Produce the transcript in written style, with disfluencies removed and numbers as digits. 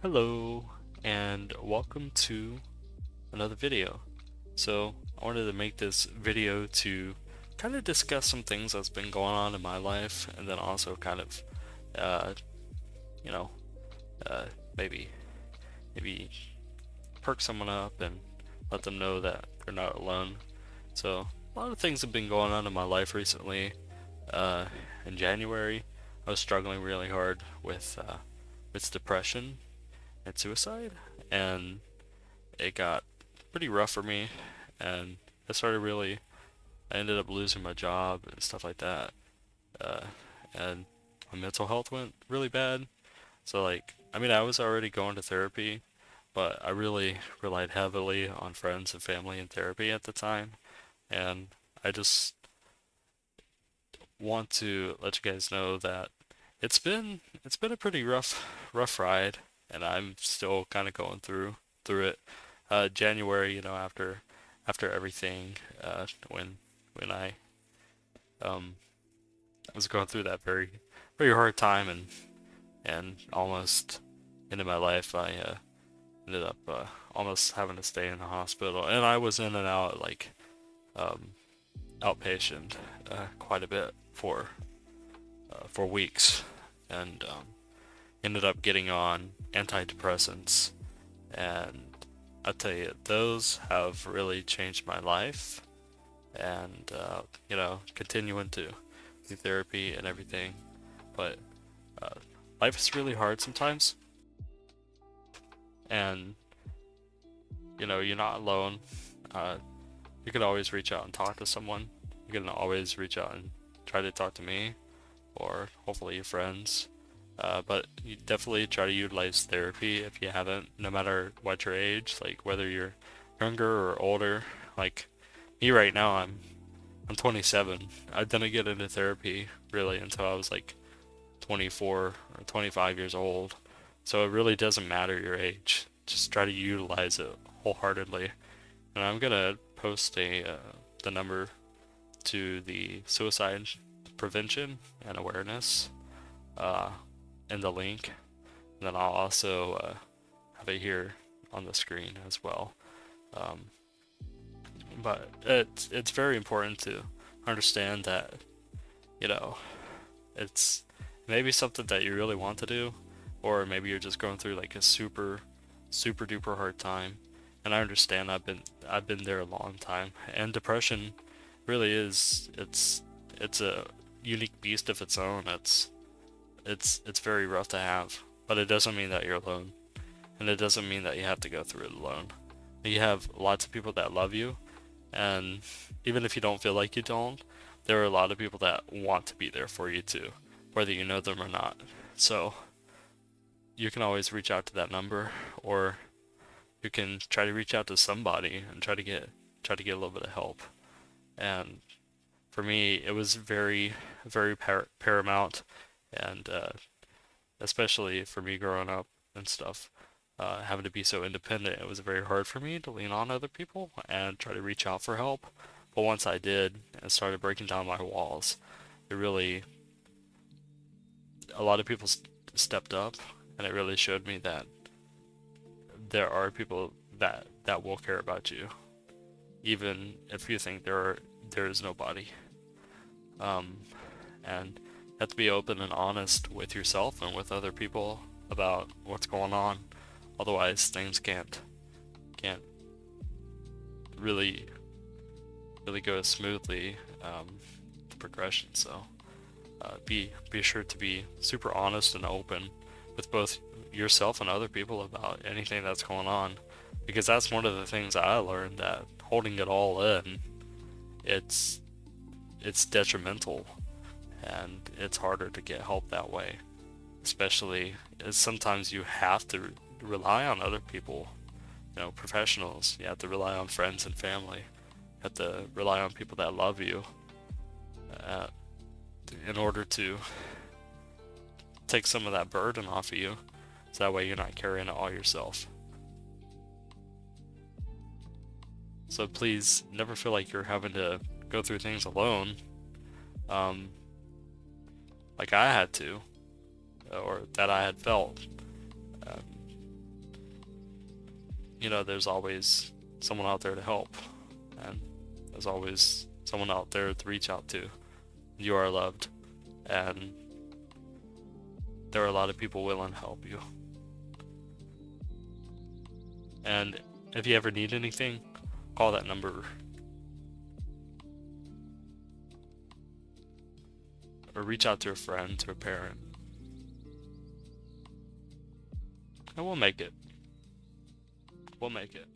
Hello, and welcome to another video. So, I wanted to make this video to kind of discuss some things that's been going on in my life, and then also kind of, uh, you know, uh, maybe, maybe perk someone up and let them know that they're not alone. So, a lot of things have been going on in my life recently. Uh, in January, I was struggling really hard with depression and suicide, and it got pretty rough for me, and I ended up losing my job and stuff like that, uh, and my mental health went really bad. So I was already going to therapy, but I really relied heavily on friends and family in therapy at the time, and I just want to let you guys know that it's been a pretty rough ride, and I'm still kind of going through it. January, after everything, when um I was going through that very hard time and almost ended my life, I ended up almost having to stay in the hospital, and I was in and out um outpatient quite a bit for weeks, and ended up getting on antidepressants, and I tell you, those have really changed my life, and continuing to do therapy and everything. But uh, life is really hard sometimes, and you're not alone. Uh, you can always reach out and talk to someone. You can always reach out and try to talk to me, or hopefully your friends. But you definitely try to utilize therapy if you haven't, no matter what your age, like whether you're younger or older. Like me right now, I'm 27. I didn't get into therapy really until I was like 24 or 25 years old. So it really doesn't matter your age. Just try to utilize it wholeheartedly. And I'm gonna post the number to the suicide prevention and awareness uh, in the link. And then I'll also have it here on the screen as well. Um, but it's very important to understand that you know it's maybe something that you really want to do, or maybe you're just going through like a super duper hard time. And I understand. I've been there a long time, and depression really is it's a unique beast of its own. It's very rough to have, but it doesn't mean that you're alone, and it doesn't mean that you have to go through it alone. You have lots of people that love you, and even if you don't feel like you don't, there are a lot of people that want to be there for you too, whether you know them or not. So you can always reach out to that number, or you can try to reach out to somebody and try to get a little bit of help. And for me, it was very paramount, and especially for me growing up and stuff, having to be so independent, it was very hard for me to lean on other people and try to reach out for help. But once I did and started breaking down my walls, it really, a lot of people stepped up, and it really showed me that there are people that will care about you, even if you think there is nobody. Um, and you have to be open and honest with yourself and with other people about what's going on. Otherwise, things can't really really go smoothly, the progression. So be sure to be super honest and open with both yourself and other people about anything that's going on, because that's one of the things I learned, that holding it all in, it's it's detrimental, and it's harder to get help that way, especially as sometimes you have to rely on other people, professionals. You have to rely on friends and family. You have to rely on people that love you, uh, in order to take some of that burden off of you, so that way you're not carrying it all yourself. So please never feel like you're having to go through things alone, um, like I had to, or that I had felt. Um, you know, there's always someone out there to help, and there's always someone out there to reach out to. You are loved, and there are a lot of people willing to help you. And if you ever need anything, call that number, or reach out to a friend, to a parent, and we'll make it. We'll make it.